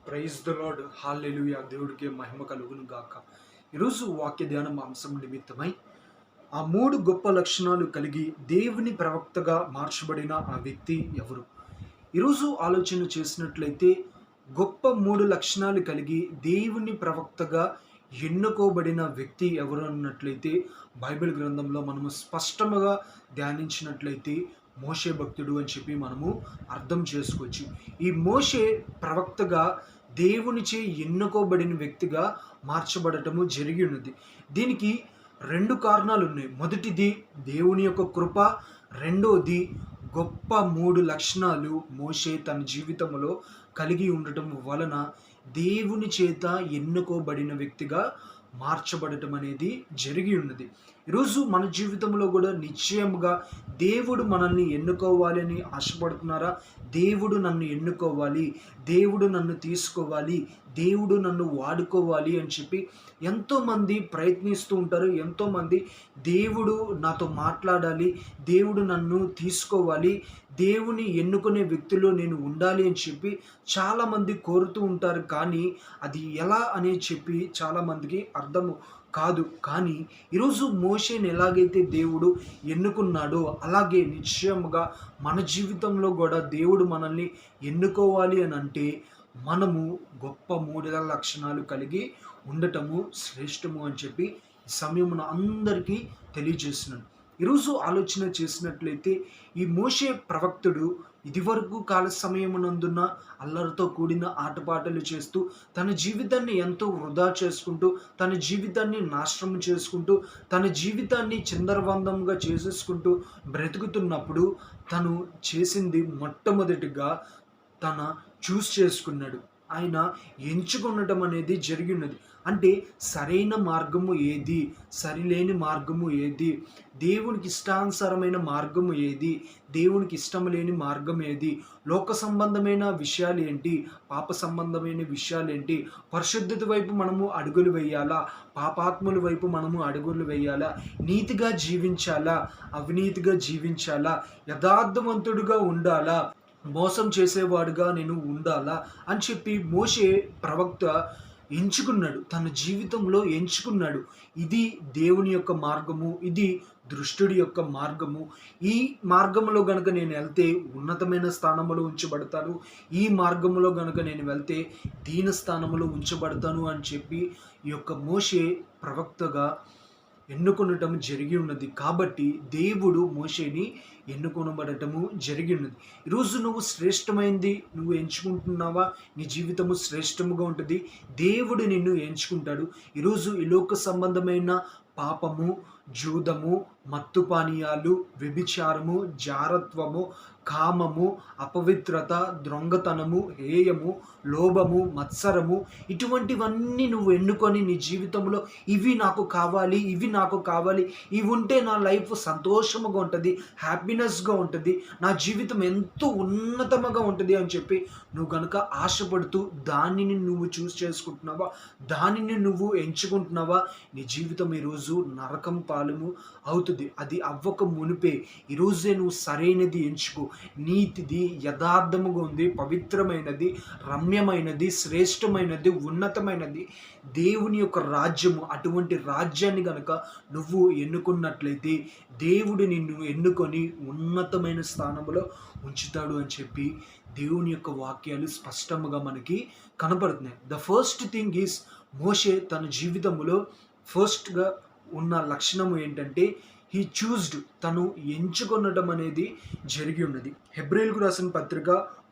Praise the lord, హల్లెలూయా. దేవుడికి మహిమ కలుగును గాక. ఈరోజు వాక్య ధ్యానం అంశం నిమిత్తమై ఆ 3 గొప్ప లక్షణాలు కలిగి దేవుని ప్రవక్తగా మార్చబడిన ఆ వ్యక్తి ఎవరు? ఈరోజు ఆలోచన చేసినట్లయితే గొప్ప 3 లక్షణాలు కలిగి దేవుని ప్రవక్తగా ఎన్నుకోబడిన వ్యక్తి ఎవరు అన్నట్లయితే బైబిల్ గ్రంథంలో మనము స్పష్టంగా ధ్యానించినట్లయితే మోషే భక్తుడు అని చెప్పి మనము అర్థం చేసుకోవచ్చు. ఈ మోషే ప్రవక్తగా దేవునిచే ఎన్నుకోబడిన వ్యక్తిగా మార్చబడటము జరిగి ఉన్నది. దీనికి 2 కారణాలు ఉన్నాయి. మొదటిది దేవుని యొక్క కృప, రెండోది గొప్ప 3 లక్షణాలు మోషే తన జీవితంలో కలిగి ఉండటం వలన దేవుని చేత ఎన్నుకోబడిన వ్యక్తిగా మార్చబడటం అనేది జరిగి ఉన్నది. ఈరోజు మన జీవితంలో కూడా నిశ్చయముగా దేవుడు మనల్ని ఎన్నుకోవాలి అని ఆశపడుతున్నారా? దేవుడు నన్ను ఎన్నుకోవాలి, దేవుడు నన్ను తీసుకోవాలి, దేవుడు నన్ను వాడుకోవాలి అని చెప్పి ఎంతోమంది ప్రయత్నిస్తూ ఉంటారు. ఎంతోమంది దేవుడు నాతో మాట్లాడాలి, దేవుడు నన్ను తీసుకోవాలి, దేవుని ఎన్నుకునే వ్యక్తిలో నేను ఉండాలి అని చెప్పి చాలామంది కోరుతూ ఉంటారు. కానీ అది ఎలా అని చెప్పి చాలామందికి అర్థము కాదు. కానీ ఈరోజు మోషేని ఎలాగైతే దేవుడు ఎన్నుకున్నాడో అలాగే నిశ్చయముగా మన జీవితంలో కూడా దేవుడు మనల్ని ఎన్నుకోవాలి అని అంటే మనము గొప్ప 3 లక్షణాలు కలిగి ఉండటము శ్రేష్టము అని చెప్పి ఈ సమయమున అందరికీ తెలియజేస్తున్నాను. ఈరోజు ఆలోచన చేసినట్లయితే ఈ మోషే ప్రవక్తుడు ఇదివరకు కాల సమయమునందున అల్లరితో కూడిన ఆటపాటలు చేస్తూ తన జీవితాన్ని ఎంతో వృధా చేసుకుంటూ, తన జీవితాన్ని నాశనం చేసుకుంటూ, తన జీవితాన్ని చిందరవందంగా చేసేసుకుంటూ బ్రతుకుతున్నప్పుడు తను చేసింది మొట్టమొదటిగా తన చేసుకున్నాడు. ఆయన ఎంచుకొనడం అనేది జరిగినది. అంటే సరైన మార్గము ఏది, సరిలేని మార్గము ఏది, దేవునికి ఇష్టానుసారమైన మార్గము ఏది, దేవునికి ఇష్టం లేని మార్గం ఏది, లోక సంబంధమైన విషయాలు ఏంటి, పాప సంబంధమైన విషయాలు ఏంటి, పరిశుద్ధత వైపు మనము అడుగులు వేయాలా, పాపాత్ముల వైపు మనము అడుగులు వేయాలా, నీతిగా జీవించాలా, అవినీతిగా జీవించాలా, యథార్థవంతుడుగా ఉండాలా, మోసం చేసేవాడుగా నేను ఉండాలా అని చెప్పి మోషే ప్రవక్త ఎంచుకున్నాడు. తన జీవితంలో ఎంచుకున్నాడు. ఇది దేవుని యొక్క మార్గము, ఇది దృష్టుడి యొక్క మార్గము. ఈ మార్గంలో గనుక నేను వెళ్తే ఉన్నతమైన స్థానంలో ఉంచబడతాను, ఈ మార్గంలో గనుక నేను వెళ్తే దీన స్థానంలో ఉంచబడతాను అని చెప్పి ఈ యొక్క మోషే ప్రవక్తగా ఎన్నుకొనటం జరిగి ఉన్నది. కాబట్టి దేవుడు మోషేని ఎన్నుకొనబడటము జరిగి ఉన్నది. ఈరోజు నువ్వు శ్రేష్టమైంది నువ్వు ఎంచుకుంటున్నావా? నీ జీవితము శ్రేష్టముగా ఉంటుంది. దేవుడు నిన్ను ఎంచుకుంటాడు. ఈరోజు ఈ లోక సంబంధమైన పాపము, జూదము, మత్తు పానీయాలు, వ్యభిచారము, జారత్వము, కామము, అపవిత్రత, దొంగతనము, హేయము, లోభము, మత్సరము, ఇటువంటివన్నీ నువ్వు ఎన్నుకొని నీ జీవితంలో ఇవి నాకు కావాలి, ఇవి నాకు కావాలి, ఇవి ఉంటే నా లైఫ్ సంతోషముగా ఉంటుంది, హ్యాపీనెస్గా ఉంటుంది, నా జీవితం ఎంతో ఉన్నతముగా ఉంటుంది అని చెప్పి నువ్వు కనుక ఆశపడుతూ దానిని నువ్వు చేసుకుంటున్నావా, దానిని నువ్వు ఎంచుకుంటున్నావా, నీ జీవితం ఈరోజు నరకం పాలము అవుతుంది. అది అవ్వక మునిపే ఈరోజే నువ్వు సరైనది ఎంచుకో. నీతిది, యథార్థముగా ఉంది, పవిత్రమైనది, రమ్యమైనది, శ్రేష్టమైనది, ఉన్నతమైనది దేవుని యొక్క రాజ్యము. అటువంటి రాజ్యాన్ని కనుక నువ్వు ఎన్నుకున్నట్లయితే దేవుడు నిన్ను ఎన్నుకొని ఉన్నతమైన స్థానంలో ఉంచుతాడు అని చెప్పి దేవుని యొక్క వాక్యాలు స్పష్టంగా మనకి కనపడుతున్నాయి. ద ఫస్ట్ థింగ్ ఈజ్ మోషే తన జీవితంలో ఫస్ట్గా ఉన్న లక్షణము ఏంటంటే హీ చూజ్డ్, తను ఎంచుకొనడం అనేది జరిగి ఉన్నది. హెబ్రీయులకు రాసిన పత్రిక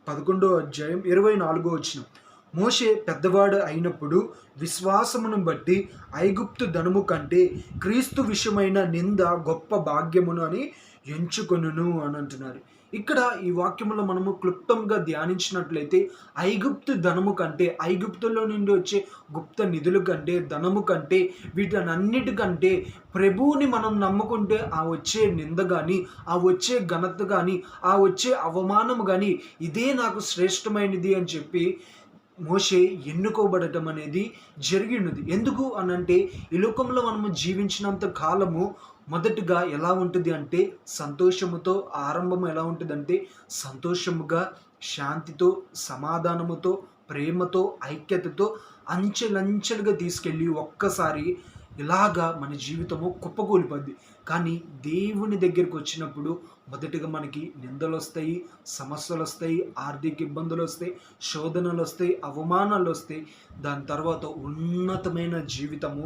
11వ అధ్యాయం 24వ వచనం, మోషే పెద్దవాడు అయినప్పుడు విశ్వాసమును బట్టి ఐగుప్తు ధనము కంటే క్రీస్తు విషయమైన నింద గొప్ప భాగ్యమును అని ఎంచుకొనును అని అంటున్నారు. ఇక్కడ ఈ వాక్యంలో మనము క్లుప్తంగా ధ్యానించినట్లయితే ఐగుప్తు ధనము కంటే, ఐగుప్తులో నుండి వచ్చే గుప్త నిధుల కంటే, ధనము కంటే, వీటన్నిటికంటే ప్రభువుని మనం నమ్ముకుంటే ఆ వచ్చే నింద కానీ, ఆ వచ్చే ఘనత కానీ, ఆ వచ్చే అవమానము కానీ ఇదే నాకు శ్రేష్టమైనది అని చెప్పి మోషే ఎన్నుకోబడటం అనేది జరిగి ఉన్నది. ఎందుకు అనంటే ఈ లోకంలో మనము జీవించినంత కాలము మొదటిగా ఎలా ఉంటుంది అంటే సంతోషముతో ఆరంభం ఎలా ఉంటుందంటే సంతోషముగా, శాంతితో, సమాధానముతో, ప్రేమతో, ఐక్యతతో అంచెలంచెలుగా తీసుకెళ్ళి ఒక్కసారి ఇలాగా మన జీవితము కుప్పకూలిపోద్ది. కానీ దేవుని దగ్గరికి వచ్చినప్పుడు మొదటిగా మనకి నిందలొస్తాయి, సమస్యలొస్తాయి, ఆర్థిక ఇబ్బందులొస్తాయి, శోధనలొస్తాయి, అవమానాలొస్తాయి. దాని తర్వాత ఉన్నతమైన జీవితము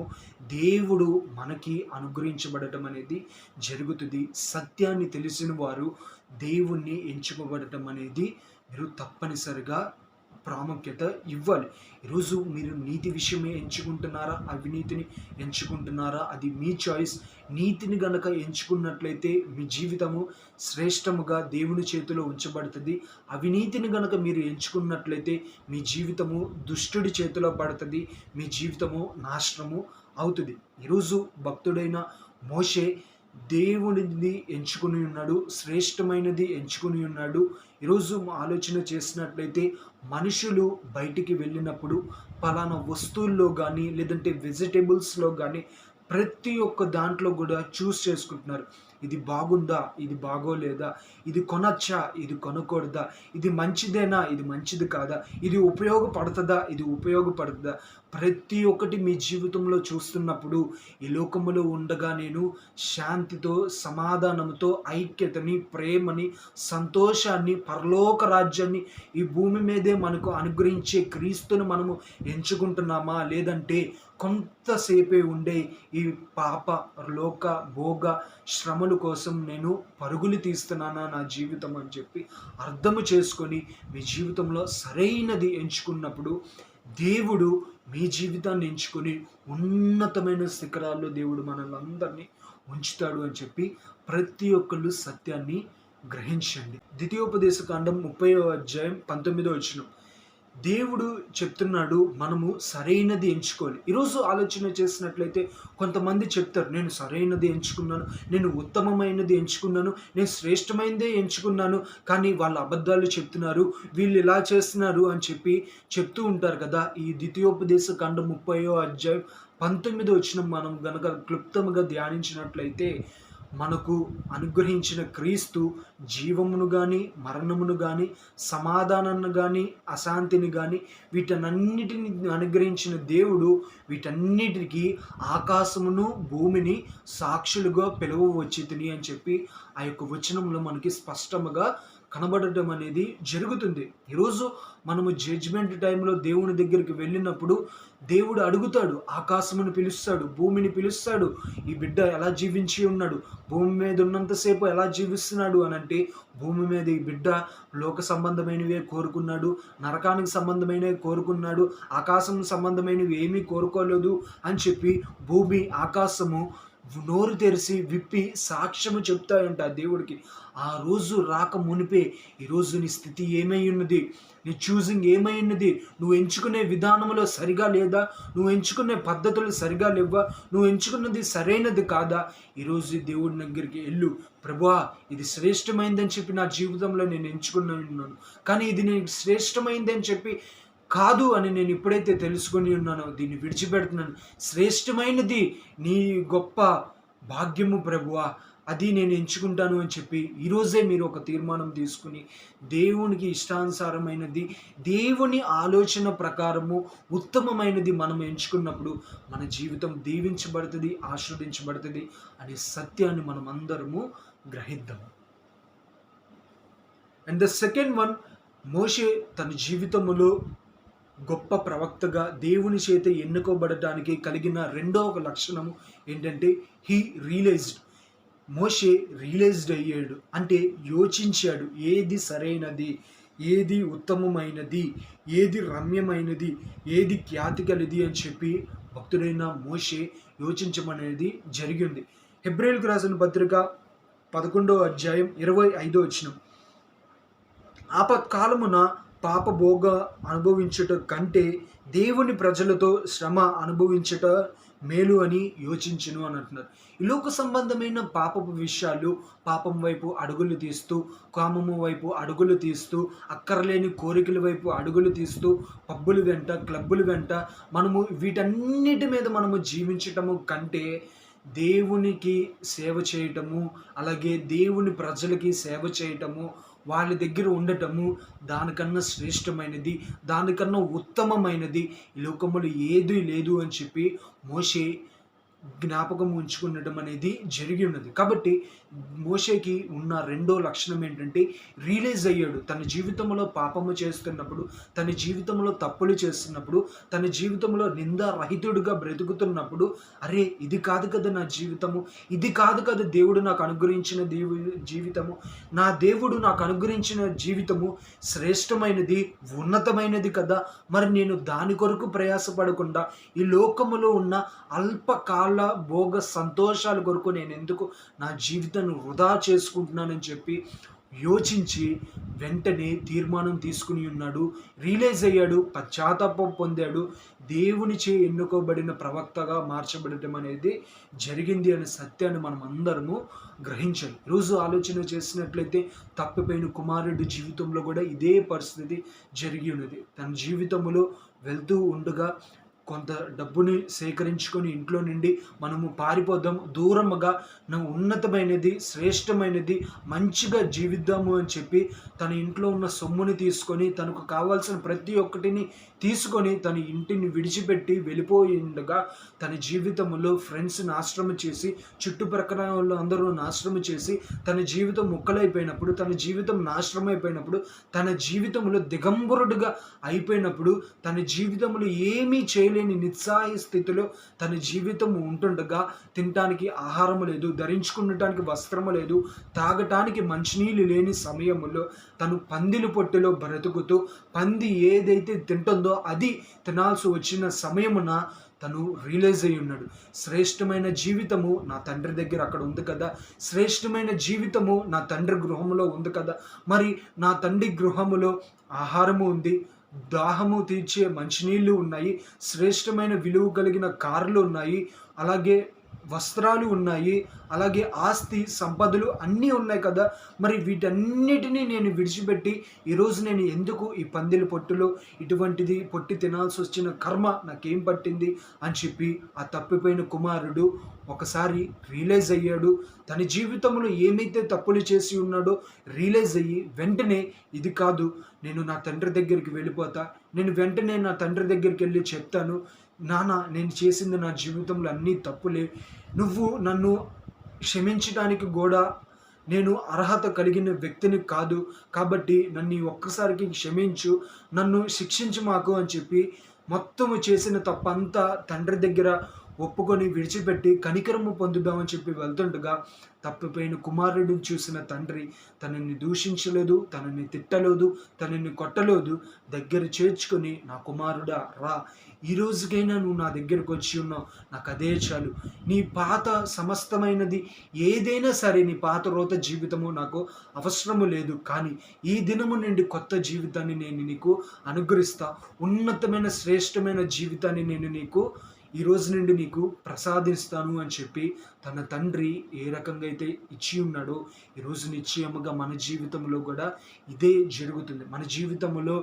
దేవుడు మనకి అనుగ్రహించబడటం అనేది జరుగుతుంది. సత్యాన్ని తెలిసిన వారు దేవుణ్ణి ఎంచుకోబడటం అనేది మీరు తప్పనిసరిగా ప్రాముఖ్యత ఇవ్వాలి. ఈరోజు మీరు నీతి విషయమే ఎంచుకుంటున్నారా, అవినీతిని ఎంచుకుంటున్నారా, అది మీ చాయిస్. నీతిని గనక ఎంచుకున్నట్లయితే మీ జీవితము శ్రేష్టముగా దేవుని చేతిలో ఉంచబడుతుంది. అవినీతిని గనక మీరు ఎంచుకున్నట్లయితే మీ జీవితము దుష్టుడి చేతిలో పడుతుంది. మీ జీవితము నాశనము అవుతుంది. ఈరోజు భక్తుడైన మోషే దేవునిది ఎంచుకుని ఉన్నాడు, శ్రేష్టమైనది ఎంచుకుని ఉన్నాడు. ఈరోజు ఆలోచన చేసినట్లయితే మనుషులు బయటికి వెళ్ళినప్పుడు పలానా వస్తువుల్లో కానీ లేదంటే వెజిటేబుల్స్లో కానీ ప్రతి ఒక్క దాంట్లో కూడా చూస్ చేసుకుంటున్నారు. ఇది బాగుందా, ఇది బాగోలేదా, ఇది కొనచ్చా, ఇది కొనకూడదా, ఇది మంచిదేనా, ఇది మంచిది కాదా, ఇది ఉపయోగపడుతుందా, ఇది ఉపయోగపడుతుందా, ప్రతి ఒక్కటి మీ జీవితంలో చూస్తున్నప్పుడు ఈ లోకములో ఉండగా నేను శాంతితో, సమాధానంతో, ఐక్యతని, ప్రేమని, సంతోషాన్ని, పరలోక రాజ్యాన్ని ఈ భూమి మీదే మనకు అనుగ్రహించే క్రీస్తును మనము ఎంచుకుంటున్నామా, లేదంటే కొంతసేపే ఉండే ఈ పాప లోక భోగ శ్రమల కోసం నేను పరుగులు తీస్తున్నానా నా జీవితం అని చెప్పి అర్థము చేసుకొని మీ జీవితంలో సరైనది ఎంచుకున్నప్పుడు దేవుడు మీ జీవితాన్ని ఎంచుకొని ఉన్నతమైన శిఖరాల్లో దేవుడు మనల్ని అందరినీ ఉంచుతాడు అని చెప్పి ప్రతి ఒక్కళ్ళు సత్యాన్ని గ్రహించండి. ద్వితీయోపదేశ కాండం 30వ అధ్యాయం 19వ వచనం. దేవుడు చెప్తున్నాడు మనము సరైనది ఎంచుకోవాలి. ఈరోజు ఆలోచన చేసినట్లయితే కొంతమంది చెప్తారు, నేను సరైనది ఎంచుకున్నాను, నేను ఉత్తమమైనది ఎంచుకున్నాను, నేను శ్రేష్టమైనదే ఎంచుకున్నాను, కానీ వాళ్ళు అబద్ధాలు చెప్తున్నారు, వీళ్ళు ఇలా చేస్తున్నారు అని చెప్పి చెప్తూ ఉంటారు కదా. ఈ ద్వితీయోపదేశ కాండం 30వ అధ్యాయం 19వ వచనం మనం గనక క్లుప్తంగా ధ్యానించినట్లయితే మనకు అనుగ్రహించిన క్రీస్తు జీవమును కానీ, మరణమును కానీ, సమాధానాన్ని కానీ, అశాంతిని కానీ వీటన్నిటిని అనుగ్రహించిన దేవుడు వీటన్నిటికీ ఆకాశమును భూమిని సాక్షులుగా పిలువవచ్చితిని అని చెప్పి ఆ యొక్క వచనంలో మనకి స్పష్టంగా కనబడటం అనేది జరుగుతుంది. ఈరోజు మనము జడ్జిమెంట్ టైంలో దేవుని దగ్గరికి వెళ్ళినప్పుడు దేవుడు అడుగుతాడు, ఆకాశమును పిలుస్తాడు, భూమిని పిలుస్తాడు, ఈ బిడ్డ ఎలా జీవించి ఉన్నాడు, భూమి మీద ఉన్నంతసేపు ఎలా జీవిస్తున్నాడు అని అంటే భూమి మీద ఈ బిడ్డ లోక సంబంధమైనవే కోరుకున్నాడు, నరకానికి సంబంధమైనవి కోరుకున్నాడు, ఆకాశం సంబంధమైనవి ఏమీ కోరుకోలేదు అని చెప్పి భూమి ఆకాశము నోరు తెరిచి విప్పి సాక్ష్యము చెప్తాయంట దేవుడికి. ఆ రోజు రాక మునిపే ఈరోజు నీ స్థితి ఏమై ఉన్నది, నీ చూసింగ్ ఏమై ఉన్నది, నువ్వు ఎంచుకునే విధానంలో సరిగా లేదా, నువ్వు ఎంచుకునే పద్ధతులు సరిగా లేవా, నువ్వు ఎంచుకున్నది సరైనది కాదా, ఈరోజు దేవుడి దగ్గరికి వెళ్ళు, ప్రభువా ఇది శ్రేష్టమైందని చెప్పి నా జీవితంలో నేను ఎంచుకున్నాను, కానీ ఇది నేను శ్రేష్టమైందని చెప్పి కాదు అని నేను ఇప్పుడైతే తెలుసుకొని ఉన్నానో దీన్ని విడిచిపెడుతున్నాను, శ్రేష్టమైనది నీ గొప్ప భాగ్యము ప్రభువా, అది నేను ఎంచుకుంటాను అని చెప్పి ఈరోజే మీరు ఒక తీర్మానం తీసుకుని దేవునికి ఇష్టానుసారమైనది, దేవుని ఆలోచన ప్రకారము ఉత్తమమైనది మనం ఎంచుకున్నప్పుడు మన జీవితం దీవించబడుతుంది, ఆశీర్వదించబడుతుంది అనే సత్యాన్ని మనం అందరము గ్రహిద్దాము. అండ్ ద సెకండ్ వన్, మోషే తన జీవితములో గొప్ప ప్రవక్తగా దేవుని చేత ఎన్నుకోబడటానికి కలిగిన రెండవ లక్షణము ఏంటంటే హీ రియలైజ్డ్. మోషే రియలైజ్డ్ అయ్యాడు అంటే యోచించాడు, ఏది సరైనది, ఏది ఉత్తమమైనది, ఏది రమ్యమైనది, ఏది ఖ్యాతి కలిది అని చెప్పి భక్తుడైన మోషే యోచించమనేది జరిగింది. హెబ్రేయులకు రాసిన పత్రిక 11వ అధ్యాయం 25వ వచనం. ఆపత్కాలమున పాప భోగ అనుభవించుట కంటే దేవుని ప్రజలతో శ్రమ అనుభవించుట మేలు అని యోచించును అని అంటున్నారు. ఈ లోక సంబంధమైన పాపపు విషయాలు, పాపం వైపు అడుగులు తీస్తూ, కామము వైపు అడుగులు తీస్తూ, అక్కర్లేని కోరికల వైపు అడుగులు తీస్తూ, పబ్బుల వెంట, క్లబ్బుల వెంట మనము వీటన్నిటి మీద మనము జీవించటము కంటే దేవునికి సేవ చేయటము, అలాగే దేవుని ప్రజలకి సేవ చేయటము, వాళ్ళ దగ్గర ఉండటము దానికన్నా శ్రేష్టమైనది, దానికన్నా ఉత్తమమైనది ఈ లోకములో ఏదీ లేదు అని చెప్పి మోషే జ్ఞాపకం ఉంచుకునడం అనేది జరిగి ఉన్నది. కాబట్టి మోషేకి ఉన్న రెండో లక్షణం ఏంటంటే, రియలైజ్ అయ్యాడు తన జీవితంలో పాపము చేస్తున్నప్పుడు, తన జీవితంలో తప్పులు చేస్తున్నప్పుడు, తన జీవితంలో నిందారహితుడిగా బ్రతుకుతున్నప్పుడు, అరే ఇది కాదు కదా నా జీవితము, ఇది కాదు కదా దేవుడు నాకు అనుగ్రహించిన జీవితము, నా దేవుడు నాకు అనుగ్రహించిన జీవితము శ్రేష్టమైనది, ఉన్నతమైనది కదా, మరి నేను దాని కొరకు ప్రయాసపడకుండా ఈ లోకములో ఉన్న అల్పకాల భోగ సంతోషాల కొరకు నేను ఎందుకు నా జీవితాన్ని వృధా చేసుకుంటున్నానని చెప్పి యోచించి వెంటనే తీర్మానం తీసుకుని ఉన్నాడు. రియలైజ్ అయ్యాడు, పశ్చాత్తాపం పొందాడు, దేవునిచే ఎన్నుకోబడిన ప్రవక్తగా మార్చబడటం అనేది జరిగింది అనే సత్యాన్ని మనం అందరము గ్రహించాలి. ఈరోజు ఆలోచన చేసినట్లయితే తప్పిపోయిన కుమారుడి జీవితంలో కూడా ఇదే పరిస్థితి జరిగి ఉన్నది. తన జీవితంలో వెళ్తూ ఉండగా కొంత డబ్బుని సేకరించుకొని ఇంట్లో నుండి మనము పారిపోదాం, దూరముగా ఉన్నతమైనది, శ్రేష్టమైనది, మంచిగా జీవిద్దాము అని చెప్పి తన ఇంట్లో ఉన్న సొమ్ముని తీసుకొని, తనకు కావాల్సిన ప్రతి ఒక్కటిని తీసుకొని తన ఇంటిని విడిచిపెట్టి వెళ్ళిపోయి ఉండగా, తన జీవితంలో ఫ్రెండ్స్ నాశనం చేసి, చుట్టుప్రక్కల వాళ్ళు అందరూ నాశనం చేసి, తన జీవితం ముక్కలైపోయినప్పుడు, తన జీవితం నాశనం అయిపోయినప్పుడు, తన జీవితంలో దిగంబరుడుగా అయిపోయినప్పుడు, తన జీవితంలో ఏమీ చేయలేని నిస్సహాయ స్థితిలో తన జీవితం ఉంటుండగా, తినటానికి ఆహారము లేదు, ధరించుకునటానికి వస్త్రము లేదు, తాగటానికి మంచినీళ్ళు లేని సమయంలో తను పందిల పొట్టులో బ్రతుకుతూ, పంది ఏదైతే తింటుందో అది తినాల్సి వచ్చిన సమయమున తను రియలైజ్ అయి ఉన్నాడు. శ్రేష్టమైన జీవితము నా తండ్రి దగ్గర అక్కడ ఉంది కదా, శ్రేష్టమైన జీవితము నా తండ్రి గృహములో ఉంది కదా, మరి నా తండ్రి గృహములో ఆహారము ఉంది, దాహము తీర్చే మంచినీళ్ళు ఉన్నాయి, శ్రేష్టమైన విలువ కలిగిన కార్లు ఉన్నాయి, అలాగే వస్త్రాలు ఉన్నాయి, అలాగే ఆస్తి సంపదలు అన్నీ ఉన్నాయి కదా, మరి వీటన్నిటినీ నేను విడిచిపెట్టి ఈరోజు నేను ఎందుకు ఈ పందిల పొట్టులో ఇటువంటిది పొట్టి తినాల్సి వచ్చిన కర్మ నాకేం పట్టింది అని చెప్పి ఆ తప్పిపోయిన కుమారుడు ఒకసారి రియలైజ్ అయ్యాడు. తన జీవితంలో ఏమైతే తప్పులు చేసి ఉన్నాడో రియలైజ్ అయ్యి వెంటనే ఇది కాదు, నేను నా తండ్రి దగ్గరికి వెళ్ళిపోతా, నేను వెంటనే నా తండ్రి దగ్గరికి వెళ్ళి చెప్తాను, నాన్న నేను చేసింది నా జీవితంలో అన్నీ తప్పులే, నువ్వు నన్ను క్షమించడానికి కూడా నేను అర్హత కలిగిన వ్యక్తిని కాదు, కాబట్టి నన్ను ఒక్కసారికి క్షమించు, నన్ను శిక్షించు మాకు అని చెప్పి మొత్తము చేసిన తప్పంతా తండ్రి దగ్గర ఒప్పుకొని విడిచిపెట్టి కనికరము పొందుదామని చెప్పి వెళ్తుండగా, తప్పిపోయిన కుమారుడిని చూసిన తండ్రి తనని దూషించలేదు, తనని తిట్టలేదు, తనని కొట్టలేదు, దగ్గర చేర్చుకొని నా కుమారుడా రా, ఈ రోజుకైనా నువ్వు నా దగ్గరకు వచ్చి ఉన్నావు, నాకు అదే చాలు, నీ పాత సమస్తమైనది ఏదైనా సరే, నీ పాత రోత జీవితము నాకు అవసరము లేదు, కానీ ఈ దినము నుండి కొత్త జీవితాన్ని నేను నీకు అనుగ్రహిస్తా, ఉన్నతమైన శ్రేష్టమైన జీవితాన్ని నేను నీకు ఈ రోజు నుండి నీకు ప్రసాదిస్తాను అని చెప్పి తన తండ్రి ఏ రకంగా అయితే ఇచ్చి ఉన్నాడో ఈరోజు నిశ్చయముగా మన జీవితంలో కూడా ఇదే జరుగుతుంది. మన జీవితంలో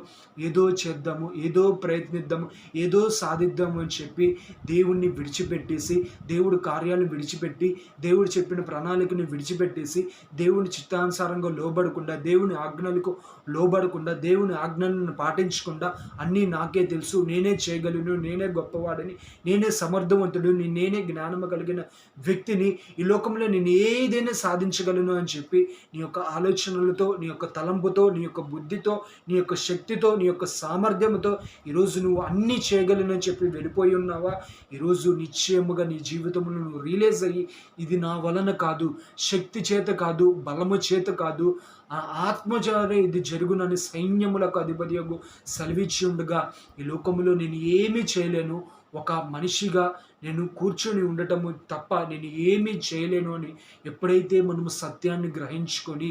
ఏదో చేద్దాము, ఏదో ప్రయత్నిద్దాము, ఏదో సాధిద్దాము అని చెప్పి దేవుణ్ణి విడిచిపెట్టేసి, దేవుడి కార్యాలను విడిచిపెట్టి, దేవుడు చెప్పిన ప్రణాళికను విడిచిపెట్టేసి, దేవుని చిత్తానుసారంగా లోబడకుండా, దేవుని ఆజ్ఞలకు లోబడకుండా, దేవుని ఆజ్ఞలను పాటించకుండా, అన్నీ నాకే తెలుసు, నేనే చేయగలను, నేనే గొప్పవాడని, నేనే సమర్థవంతుడు, నేనే జ్ఞానము కలిగిన వ్యక్తిని, ఈ లోకంలో నేను ఏదైనా సాధించగలను అని చెప్పి నీ యొక్క ఆలోచనలతో, నీ యొక్క తలంపుతో, నీ యొక్క బుద్ధితో, నీ యొక్క శక్తితో, నీ యొక్క సామర్థ్యంతో ఈరోజు నువ్వు అన్నీ చేయగలను అని చెప్పి వెళ్ళిపోయి ఉన్నావా? ఈరోజు నిశ్చయముగా నీ జీవితంలో నువ్వు రియలైజ్ అయ్యి ఇది నా వలన కాదు, శక్తి చేత కాదు, బలము చేత కాదు, ఆ ఆత్మచారే ఇది జరుగునని సైన్యములకు అధిపతియగు సెలవిచ్చి ఉండగా, ఈ లోకములో నేను ఏమీ చేయలేను, ఒక మనిషిగా నేను కూర్చొని ఉండటము తప్ప నేను ఏమీ చేయలేను అని ఎప్పుడైతే మనము సత్యాన్ని గ్రహించుకొని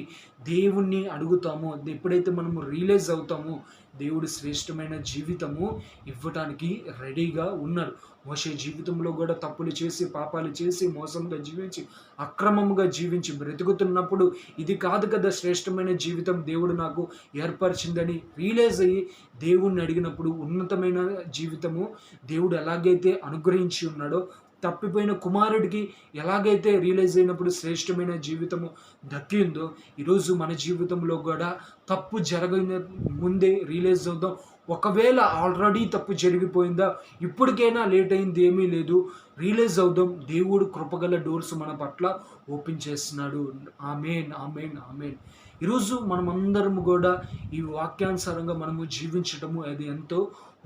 దేవుణ్ణి అడుగుతామో, ఎప్పుడైతే మనము రియలైజ్ అవుతామో, దేవుడు శ్రేష్టమైన జీవితము ఇవ్వటానికి రెడీగా ఉన్నారు. మోషే జీవితంలో కూడా తప్పులు చేసి, పాపాలు చేసి, మోసంగా జీవించి, అక్రమంగా జీవించి బ్రతుకుతున్నప్పుడు ఇది కాదు కదా శ్రేష్టమైన జీవితం దేవుడు నాకు ఏర్పరిచిందని రియలైజ్ అయ్యి దేవుణ్ణి అడిగినప్పుడు ఉన్నతమైన జీవితము దేవుడు ఎలాగైతే అనుగ్రహించి ఉన్నాడో తప్పిపోయిన కుమారుడికి ఎలాగైతే రియలైజ్ అయినప్పుడు శ్రేష్టమైన జీవితము దక్కిందో, ఈరోజు మన జీవితంలో కూడా తప్పు జరగని ముందే రియలైజ్ అవుదాం. ఒకవేళ ఆల్రెడీ తప్పు జరిగిపోయిందా, ఇప్పటికైనా లేట్ అయింది ఏమీ లేదు, రియలైజ్ అవుదాం. దేవుడు కృపగల డోర్స్ మన పట్ల ఓపెన్ చేస్తున్నాడు. ఆమేన్, ఆమేన్, ఆమేన్. ఈరోజు మనమందరం కూడా ఈ వాక్యానుసారంగా మనము జీవించటము అది ఎంతో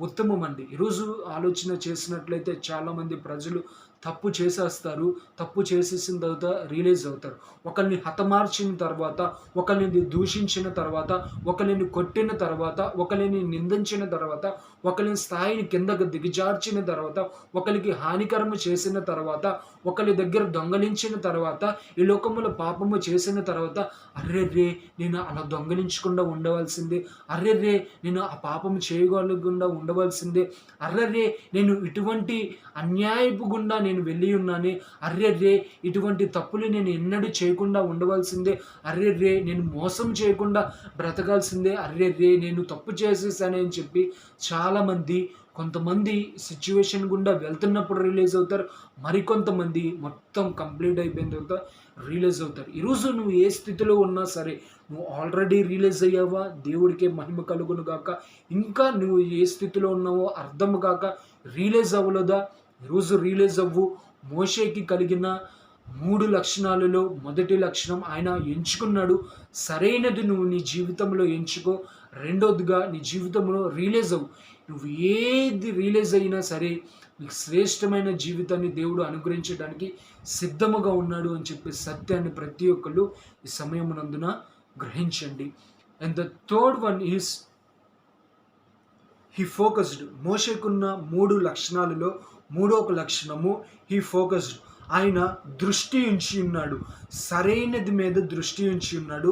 ఉత్తమం అండి. ఈరోజు ఆలోచన చేసినట్లయితే చాలామంది ప్రజలు తప్పు చేసేస్తారు. తప్పు చేసేసిన తర్వాత రియలైజ్ అవుతారు. ఒకరిని హతమార్చిన తర్వాత, ఒకరిని దూషించిన తర్వాత, ఒకరిని కొట్టిన తర్వాత, ఒకరిని నిందించిన తర్వాత, ఒకరిని స్థాయిని కిందకు దిగజార్చిన తర్వాత, ఒకరికి హానికరము చేసిన తర్వాత, ఒకరి దగ్గర దొంగలించిన తర్వాత, ఈ లోకములో పాపము చేసిన తర్వాత, అర్రెర్రే నేను అలా దొంగలించకుండా ఉండవలసిందే, అర్రెర్రే నేను ఆ పాపము చేయగలకుండా ఉండవలసిందే, అర్రెర్రే నేను ఇటువంటి అన్యాయపు గుండా నేను వెళ్ళి ఉన్నానే, అర్రెర్రే ఇటువంటి తప్పులు నేను ఎన్నడూ చేయకుండా ఉండవలసిందే, అర్రెర్రే నేను మోసం చేయకుండా బ్రతకాల్సిందే, అర్రెర్రే నేను తప్పు చేసేసానే అని చెప్పి చాలామంది, కొంతమంది సిచ్యువేషన్ గుండా వెళ్తున్నప్పుడు రియలైజ్ అవుతారు. మరికొంతమంది మొత్తం కంప్లీట్ అయిపోయిన తర్వాత రియలైజ్ అవుతారు. ఈరోజు నువ్వు ఏ స్థితిలో ఉన్నా సరే, నువ్వు ఆల్రెడీ రియలైజ్ అయ్యావా? దేవుడికే మహిమ కలుగును గాక. ఇంకా నువ్వు ఏ స్థితిలో ఉన్నావో అర్థం కాక రియలైజ్ అవ్వలేదా? ఈరోజు రియలైజ్ అవ్వు. మోషేకి కలిగిన 3 లక్షణాలలో మొదటి లక్షణం ఆయన ఎంచుకున్నాడు. సరైనది నువ్వు నీ జీవితంలో ఎంచుకో. రెండోదిగా నీ జీవితంలో రియలైజ్ అవ్వు. నువ్వు ఏది రియలైజ్ అయినా సరే నీకు శ్రేష్టమైన జీవితాన్ని దేవుడు అనుగ్రహించడానికి సిద్ధముగా ఉన్నాడు అని చెప్పే సత్యాన్ని ప్రతి ఒక్కళ్ళు ఈ సమయమునందున గ్రహించండి. And the third one is he focused. మోషేకున్న 3 లక్షణాలలో మూడో ఒక లక్షణము హీ ఫోకస్డ్. ఆయన దృష్టి ఉంచి ఉన్నాడు. సరైనది మీద దృష్టి ఉంచి ఉన్నాడు.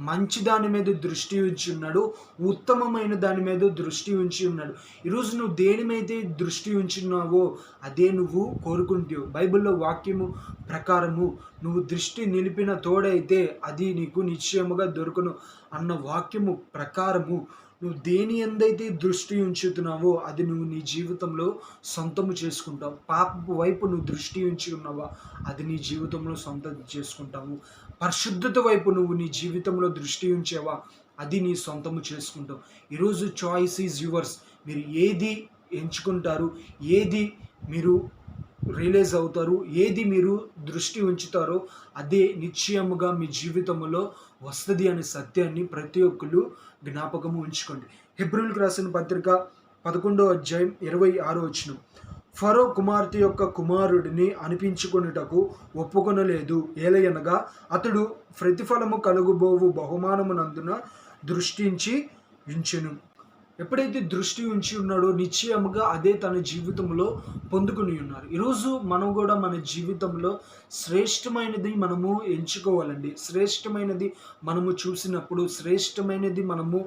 మంచి దాని మీద దృష్టి ఉంచి ఉన్నాడు. ఉత్తమమైన దాని మీద దృష్టి ఉంచి ఉన్నాడు. ఈరోజు నువ్వు దేని మీద దృష్టి ఉంచున్నావో అదే నువ్వు కోరుకుంటావు. బైబిల్లో వాక్యము ప్రకారము నువ్వు దృష్టి నిలిపిన తోడైతే అది నీకు నిశ్చయముగా దొరుకును అన్న వాక్యము ప్రకారము నువ్వు దేని ఎందైతే దృష్టి ఉంచుతున్నావో అది నువ్వు నీ జీవితంలో సొంతము చేసుకుంటావు. పాపపు వైపు నువ్వు దృష్టి ఉంచి ఉన్నావా అది నీ జీవితంలో సొంతం చేసుకుంటావు. పరిశుద్ధత వైపు నువ్వు నీ జీవితంలో దృష్టి ఉంచావా అది నీ సొంతము చేసుకుంటావు. ఈరోజు చాయిస్ ఈజ్ యువర్స్. మీరు ఏది ఎంచుకుంటారు, ఏది మీరు రియలైజ్ అవుతారు, ఏది మీరు దృష్టి ఉంచుతారో అదే నిశ్చయముగా మీ జీవితంలో వస్తుంది అనే సత్యాన్ని ప్రతి ఒక్కరు జ్ఞాపకము ఉంచుకోండి. హెబ్రీయులకు రాసిన పత్రిక 11వ అధ్యాయం 26వ వచనం. ఫరో కుమార్తె యొక్క కుమారుడిని అనిపించుకొనుటకు ఒప్పుకొనలేదు, ఏలయనగా అతడు ప్రతిఫలము కలుగుబోవు బహుమానమునందున దృష్టించి ఉంచెను. ఎప్పుడైతే దృష్టి ఉంచి ఉన్నాడో నిశ్చయముగా అదే తన జీవితంలో పొందుకుని ఉన్నారు. ఈరోజు మనం కూడా మన జీవితంలో శ్రేష్టమైనది మనము ఎంచుకోవాలండి. శ్రేష్టమైనది మనము చూసినప్పుడు, శ్రేష్టమైనది మనము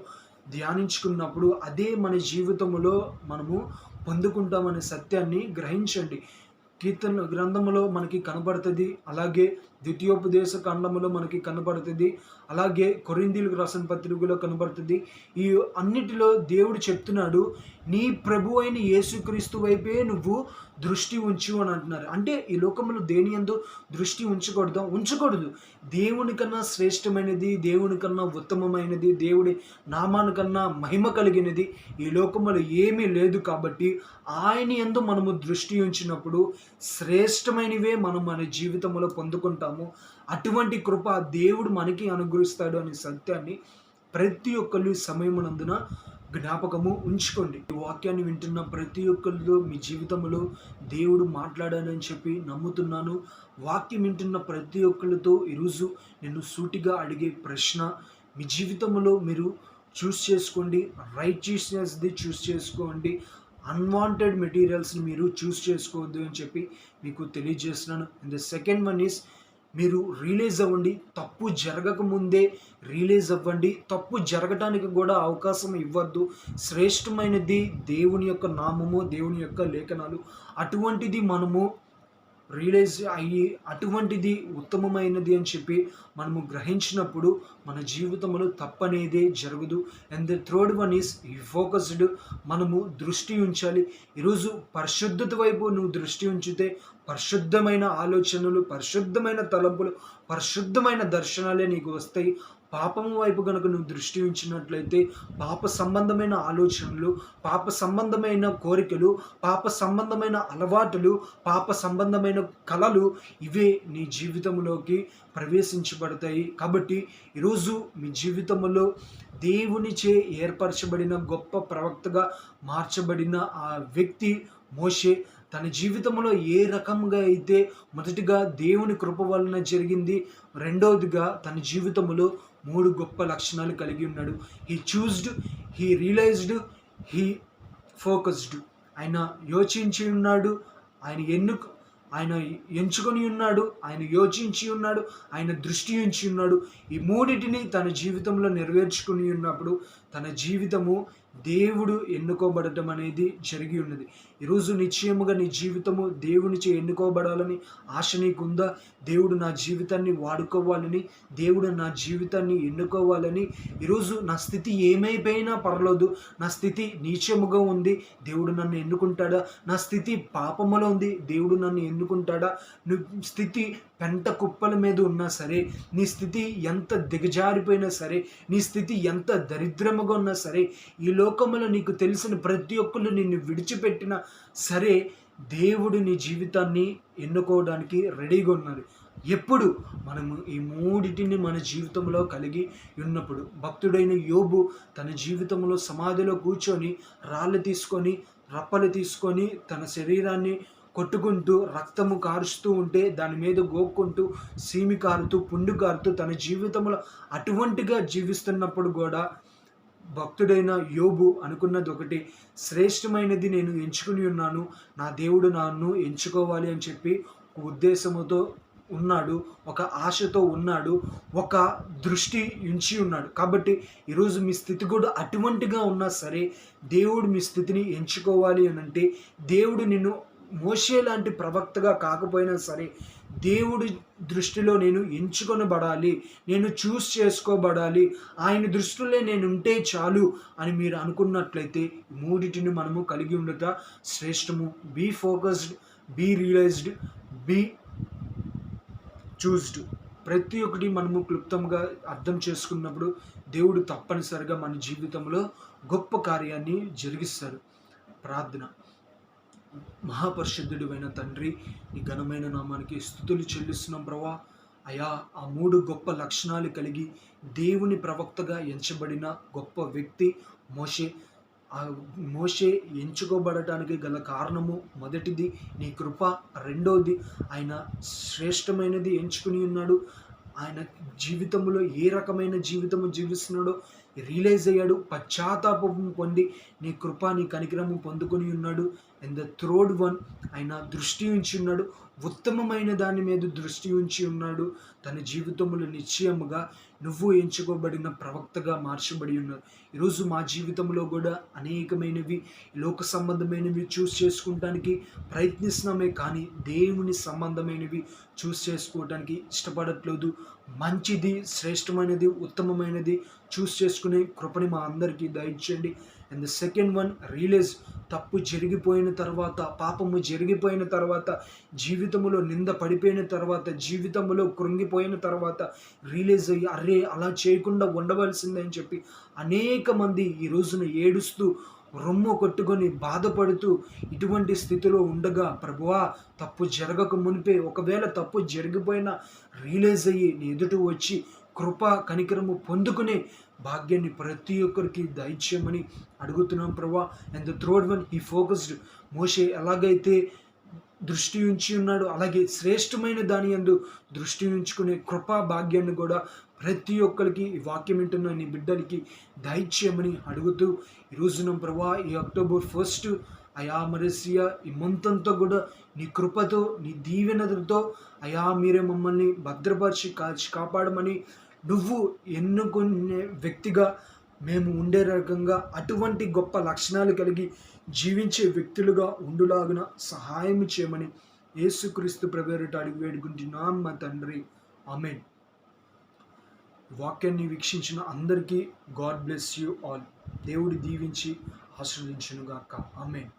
ధ్యానించుకున్నప్పుడు అదే మన జీవితంలో మనము పొందుకుంటామనే సత్యాన్ని గ్రహించండి. కీర్తన గ్రంథములో మనకి కనబడుతుంది, అలాగే ద్వితీయోపదేశ కాండములో మనకి కనబడుతుంది, అలాగే కొరింథీయులకు రాసిన పత్రికలో కనబడుతుంది. ఈ అన్నిటిలో దేవుడు చెప్తున్నాడు, నీ ప్రభు అయిన యేసుక్రీస్తు వైపే నువ్వు దృష్టి ఉంచు అని అంటున్నారు. అంటే ఈ లోకంలో దేని యందు దృష్టి ఉంచకూడదు. దేవునికన్నా శ్రేష్టమైనది, దేవునికన్నా ఉత్తమమైనది, దేవుడి నామానికన్నా మహిమ కలిగినది ఈ లోకంలో ఏమీ లేదు. కాబట్టి ఆయన యందు మనము దృష్టి ఉంచినప్పుడు శ్రేష్టమైనవే మనం మన జీవితంలో పొందుకుంటాము. అటువంటి కృప దేవుడు మనకి అనుగ్రహిస్తాడు అనే సత్యాన్ని ప్రతి ఒక్కళ్ళు సమయమునందున జ్ఞాపకము ఉంచుకోండి. ఈ వాక్యాన్ని వింటున్న ప్రతి ఒక్కరిలో మీ జీవితంలో దేవుడు మాట్లాడాలని చెప్పి నమ్ముతున్నాను. వాక్యం వింటున్న ప్రతి ఒక్కరితో ఈరోజు నేను సూటిగా అడిగే ప్రశ్న, మీ జీవితంలో మీరు చూస్ చేసుకోండి. రైచియస్నెస్ది చూస్ చేసుకోండి. అన్వాంటెడ్ మెటీరియల్స్ని మీరు చూస్ చేసుకోవద్దు అని చెప్పి మీకు తెలియజేస్తున్నాను. And the second one is మీరు రియలైజ్ అవ్వండి. తప్పు జరగకముందే రియలైజ్ అవ్వండి. తప్పు జరగటానికి కూడా అవకాశం ఇవ్వద్దు. శ్రేష్టమైనది దేవుని యొక్క నామము, దేవుని యొక్క లేఖనాలు. అటువంటిది మనము రియలైజ్ అయ్యి అటువంటిది ఉత్తమమైనది అని చెప్పి మనము గ్రహించినప్పుడు మన జీవితంలో తప్పనేదే జరగదు. And the third one is ఈ ఫోకస్డ్. మనము దృష్టి ఉంచాలి. ఈరోజు పరిశుద్ధత వైపు నువ్వు దృష్టి ఉంచితే పరిశుద్ధమైన ఆలోచనలు, పరిశుద్ధమైన తలంపులు, పరిశుద్ధమైన దర్శనాలే నీకు వస్తాయి. పాపం వైపు కనుక నువ్వు దృష్టి ఉంచినట్లయితే పాప సంబంధమైన ఆలోచనలు, పాప సంబంధమైన కోరికలు, పాప సంబంధమైన అలవాటులు, పాప సంబంధమైన కళలు ఇవే నీ జీవితంలోకి ప్రవేశించబడతాయి. కాబట్టి ఈరోజు మీ జీవితంలో దేవునిచే ఏర్పరచబడిన గొప్ప ప్రవక్తగా మార్చబడిన ఆ వ్యక్తి మోషే. తన జీవితంలో ఏ రకంగా అయితే మొదటిగా దేవుని కృప వలన జరిగింది, రెండవదిగా తన జీవితంలో 3 గొప్ప లక్షణాలు కలిగి ఉన్నాడు. He choosed, he realized, he focused. ఆయన యోచించి ఉన్నాడు, ఆయన ఎంచుకొని ఉన్నాడు, ఆయన యోచించి ఉన్నాడు, ఆయన దృష్టి ఉంచి ఉన్నాడు. ఈ మూడింటిని తన జీవితంలో నెరవేర్చుకుని ఉన్నప్పుడు తన జీవితము దేవుడు ఎన్నుకోబడటం అనేది జరిగి ఉన్నది. ఈరోజు నిశ్చయముగా నీ జీవితము దేవునిచే ఎన్నుకోబడాలని ఆశ నీకుందా? దేవుడు నా జీవితాన్ని వాడుకోవాలని, దేవుడు నా జీవితాన్ని ఎన్నుకోవాలని. ఈరోజు నా స్థితి ఏమైపోయినా పర్లేదు, నా స్థితి నీచముగా ఉంది, దేవుడు నన్ను ఎన్నుకుంటాడా? నా స్థితి పాపములో ఉంది, దేవుడు నన్ను ఎన్నుకుంటాడా? నువ్వు స్థితి పెంట కుప్పల మీద ఉన్నా సరే, నీ స్థితి ఎంత దిగజారిపోయినా సరే, నీ స్థితి ఎంత దరిద్రముగా ఉన్నా సరే, ఈ లోకంలో నీకు తెలిసిన ప్రతి ఒక్కరు నిన్ను విడిచిపెట్టినా సరే, దేవుడు నీ జీవితాన్ని ఎన్నుకోవడానికి రెడీగా ఉన్నారు. ఎప్పుడు మనము ఈ మూడిటిని మన జీవితంలో కలిగి ఉన్నప్పుడు. భక్తుడైన యోబు తన జీవితంలో సమాధిలో కూర్చొని రాళ్ళు తీసుకొని, రప్పలు తీసుకొని తన శరీరాన్ని కొట్టుకుంటూ రక్తము కారుస్తూ ఉంటే దాని మీద గోక్కుంటూ సీమి కారుతూ పుండు కారుతూ తన జీవితంలో అటువంటిగా జీవిస్తున్నప్పుడు కూడా భక్తుడైన యోబు అనుకున్నది ఒకటి, శ్రేష్టమైనది నేను ఎంచుకుని ఉన్నాను, నా దేవుడు నన్ను ఎంచుకోవాలి అని చెప్పి ఒక ఉద్దేశముతో ఉన్నాడు, ఒక ఆశతో ఉన్నాడు, ఒక దృష్టి ఉంచి ఉన్నాడు. కాబట్టి ఈరోజు మీ స్థితి కూడా అటువంటిగా ఉన్నా సరే, దేవుడు మీ స్థితిని ఎంచుకోవాలి అని అంటే, దేవుడు నిన్ను మోషే లాంటి ప్రవక్తగా కాకపోయినా సరే దేవుడి దృష్టిలో నేను ఎంచుకొనబడాలి, నేను చూస్ చేసుకోబడాలి, ఆయన దృష్టిలో నేను ఉంటే చాలు అని మీరు అనుకున్నట్లయితే మూడిటిని మనము కలిగి ఉండట శ్రేష్టము. Be focused, be realized, be choosed. ప్రతి ఒక్కటి మనము క్లుప్తంగా అర్థం చేసుకున్నప్పుడు దేవుడు తప్పనిసరిగా మన జీవితంలో గొప్ప కార్యాన్ని జరిగిస్తాడు. ప్రార్థన. మహాపరిశుద్ధుడు అయిన తండ్రి, నీ ఘనమైన నామానికి స్తుతులు చెల్లిస్తున్నాం ప్రభా. అయా, ఆ 3 గొప్ప లక్షణాలు కలిగి దేవుని ప్రవక్తగా ఎంచబడిన గొప్ప వ్యక్తి మోషే. ఆ మోషే ఎంచుకోబడటానికి గల కారణము మొదటిది నీ కృప, రెండవది ఆయన శ్రేష్టమైనది ఎంచుకుని ఉన్నాడు. ఆయన జీవితంలో ఏ రకమైన జీవితము జీవిస్తున్నాడో రియలైజ్ అయ్యాడు, పశ్చాత్తాపం పొంది నీ కృప, నీ కనికరము పొందుకొని ఉన్నాడు. అండ్ ద థర్డ్ వన్, ఆయన దృష్టి ఉంచి ఉన్నాడు, ఉత్తమమైన దాని మీద దృష్టి ఉంచి ఉన్నాడు. తన జీవితంలో నిశ్చయముగా నువ్వు ఎంచుకోబడిన ప్రవక్తగా మార్చబడి ఉన్నారు. ఈరోజు మా జీవితంలో కూడా అనేకమైనవి లోక సంబంధమైనవి చూస్ చేసుకోవడానికి ప్రయత్నిస్తున్నామే, కానీ దేవుని సంబంధమైనవి చూస్ చేసుకోవడానికి ఇష్టపడట్లేదు. మంచిది, శ్రేష్టమైనది, ఉత్తమమైనది చూస్ చేసుకునే కృపని మా అందరికీ దయచేయండి. And the second one, realize. తప్పు జరిగిపోయిన తర్వాత, పాపము జరిగిపోయిన తర్వాత, జీవితంలో నింద పడిపోయిన తర్వాత, జీవితంలో కృంగిపోయిన తర్వాత రియలైజ్ అయ్యి అరే అలా చేయకుండా ఉండవలసిందని చెప్పి అనేక మంది ఈ రోజున ఏడుస్తూ రొమ్ము కొట్టుకొని బాధపడుతూ ఇటువంటి స్థితిలో ఉండగా, ప్రభువా తప్పు జరగక మునిపే, ఒకవేళ తప్పు జరిగిపోయినా రియలైజ్ అయ్యి నీ ఎదుట వచ్చి కృప కనికరము పొందుకునే భాగ్యాన్ని ప్రతి ఒక్కరికి దయచేయమని అడుగుతున్నాం ప్రభా. అండ్ ద థర్డ్ వన్, ఈ ఫోకస్డ్. మోషే ఎలాగైతే దృష్టి ఉంచి ఉన్నాడు, అలాగే శ్రేష్టమైన దాని యందు దృష్టి ఉంచుకునే కృపా భాగ్యాన్ని కూడా ప్రతి ఒక్కరికి, ఈ వాక్యం వింటున్న నీ బిడ్డలకి దయచేయమని అడుగుతూ ఈ రోజున ప్రభా, ఈ అక్టోబర్ 1 అయా మరసియా ఈ మంత్ అంతా కూడా నీ కృపతో, నీ దీవెనతో అయా మీరే మమ్మల్ని భద్రపరిచి కాపాడమని, నువ్వు ఎన్నుకునే వ్యక్తిగా మేము ఉండే రకంగా అటువంటి గొప్ప లక్షణాలు కలిగి జీవించే వ్యక్తులుగా ఉండులాగున సహాయం చేయమని యేసుక్రీస్తు ప్రభువుట అడిగి వేడుకుంటున్నాం మా తండ్రి, ఆమేన్. వాక్యాన్ని వీక్షించిన అందరికీ గాడ్ బ్లెస్ యూ ఆల్. దేవుడు దీవించి ఆశీర్వదించును గాక. ఆమేన్.